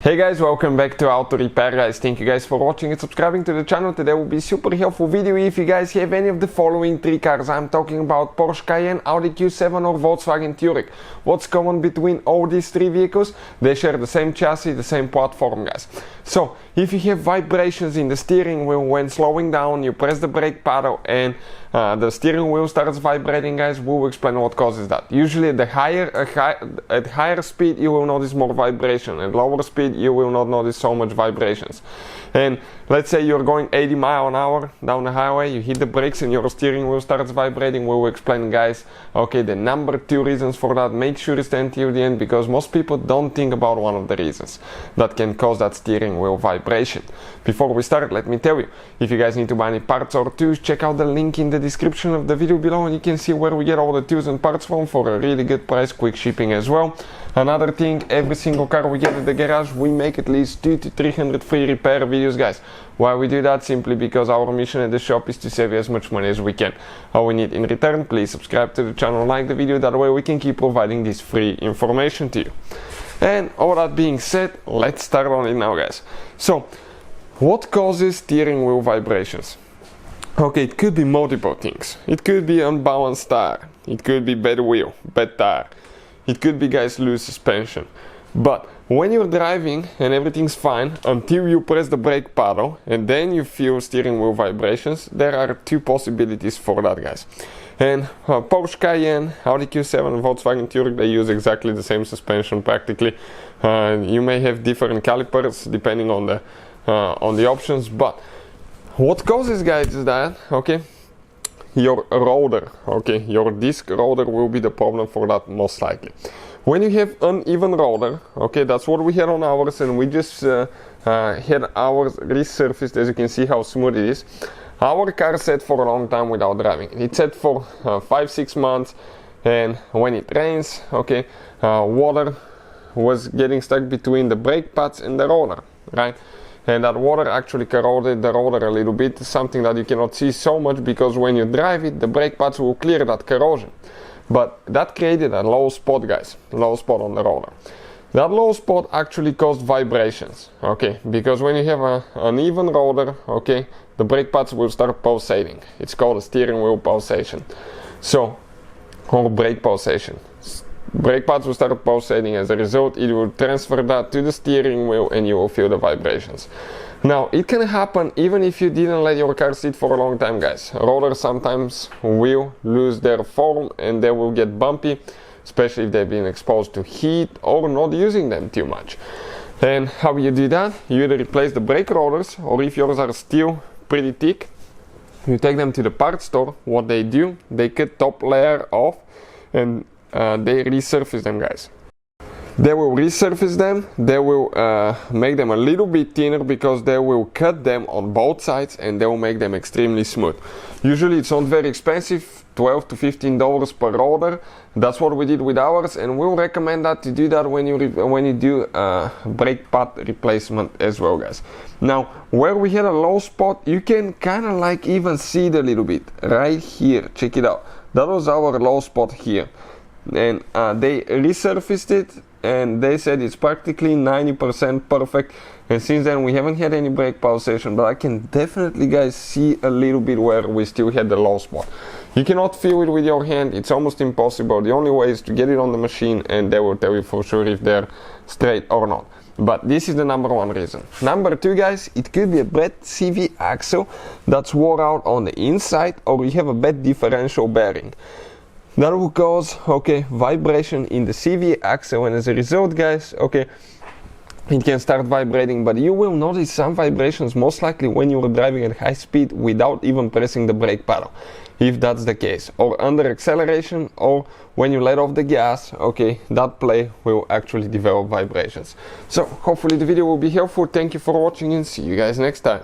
Hey guys, welcome back to Auto Repair guys. Thank you guys for watching and subscribing to the channel. Today will be super helpful video if you guys have any of the following three cars. I'm talking about Porsche Cayenne, Audi Q7 or Volkswagen Touareg. What's common between all these three vehicles? They share the same chassis, the same platform guys. So if you have vibrations in the steering wheel when slowing down, you press the brake pedal and the steering wheel starts vibrating guys, we will explain what causes that. Usually at higher speed you will notice more vibration, at lower speed you will not notice so much vibrations. And let's say you're going 80 miles an hour down the highway, you hit the brakes and your steering wheel starts vibrating. We will explain guys, okay, the number two reasons for that. Make sure you stay until the end because most people don't think about one of the reasons that can cause that steering wheel vibration. Before we start, let me tell you, if you guys need to buy any parts or tools, check out the link in the description of the video below and you can see where we get all the tools and parts from for a really good price, quick shipping as well. Another thing, every single car we get at the garage, we make at least 200 to 300 free repair videos guys. Why we do that? Simply because our mission at the shop is to save you as much money as we can. All we need in return, please subscribe to the channel, like the video, that way we can keep providing this free information to you. And all that being said, let's start on it now guys. So, what causes steering wheel vibrations? Okay, it could be multiple things. It could be unbalanced tire, it could be bad wheel, bad tire, it could be guys loose suspension. But when you're driving and everything's fine until you press the brake pedal and then you feel steering wheel vibrations, there are two possibilities for that guys. And Porsche Cayenne, Audi Q7 and Volkswagen Touareg, they use exactly the same suspension practically. You may have different calipers depending on the options, but what causes guys is that, okay, your rotor, okay, your disc rotor will be the problem for that most likely. When you have uneven rotor, okay, that's what we had on ours, and we just had ours resurfaced. As you can see how smooth it is. Our car sat for a long time without driving. It sat for 5-6 months, and when it rains, okay, water was getting stuck between the brake pads and the rotor, right? And that water actually corroded the rotor a little bit, something that you cannot see so much because when you drive it, the brake pads will clear that corrosion. But that created a low spot guys, low spot on the rotor. That low spot actually caused vibrations, okay, because when you have an uneven rotor, okay, the brake pads will start pulsating. It's called a steering wheel pulsation. So, or brake pulsation. Brake pads will start pulsating. As a result, it will transfer that to the steering wheel and you will feel the vibrations. Now, it can happen even if you didn't let your car sit for a long time guys. Rotors sometimes will lose their form and they will get bumpy, especially if they've been exposed to heat or not using them too much. And how you do that? You either replace the brake rotors, or if yours are still pretty thick, you take them to the parts store. What they do, they cut top layer off and they resurface them guys. They will resurface them, they will make them a little bit thinner because they will cut them on both sides and they will make them extremely smooth. Usually it's not very expensive, $12 to $15 per rotor. That's what we did with ours, and we'll recommend that to do that when you do brake pad replacement as well guys. Now where we had a low spot, you can kind of like even see it a little bit right here. Check it out, that was our low spot here. And they resurfaced it and they said it's practically 90% perfect, and since then we haven't had any brake pulsation, but I can definitely guys see a little bit where we still had the low spot. You cannot feel it with your hand, it's almost impossible. The only way is to get it on the machine and they will tell you for sure if they're straight or not. But this is the number one reason. Number two guys, it could be a bad CV axle that's wore out on the inside, or you have a bad differential bearing. That will cause, okay, vibration in the CV axle, and as a result guys, okay, it can start vibrating, but you will notice some vibrations most likely when you are driving at high speed without even pressing the brake pedal, if that's the case, or under acceleration, or when you let off the gas, okay, that play will actually develop vibrations. So hopefully the video will be helpful. Thank you for watching and see you guys next time.